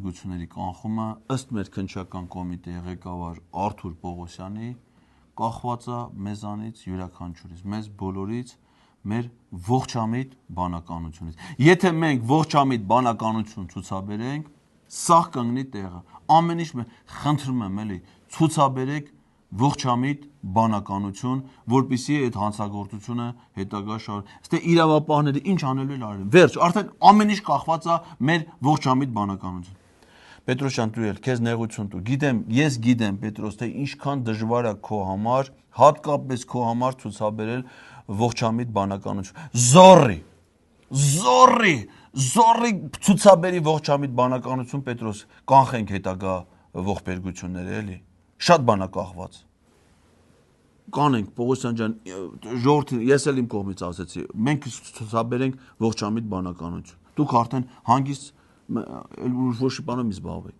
ողբերգությունների կանխումը ըստ մեր քննչական կոմիտեի ղեկավար Արթուր Պողոսյանի կախված է մեզանից յուրաքանչյուրից, մեզ բոլորից, մեր ողջամիտ բանականությունից։ Եթե մենք ողջամիտ բանականություն ցուցաբերենք, սաղ կընկնի տեղը։ Ամեն ինչ խնդրում եմ էլի, ցուցաբերեք ողջամիտ բանականություն, որպեսզի այդ հանցագործությունը հետագա շարունի։ Ստե իրավապահները ինչ անելու են արել։ Վերջ, արդեն ամեն ինչ կախված է մեր ողջամիտ բանականություն։ Պետրոսյան, դու էլ քեզ նեղություն տու։ Ես գիտեմ, Պետրոս, թե ինչքան դժվար է քո համար, հատկապես քո համար ցուցաբերել ողջամիտ բանականություն։ Զորի ցուցաբերի ողջամիտ բանականություն, Պետրոս, կանխենք հետագա ողբերգությունները, էլի։ Շատ բան է կախված։ Կանենք, Պողոսյան ջան, ժողովրդին, ես էլ իմ կողմից ասեցի, մենք ցուցաբերենք ողջամիտ բանականություն։ Դուք արդեն հանգիստ ոչ մի բանով մի զբաղվեք։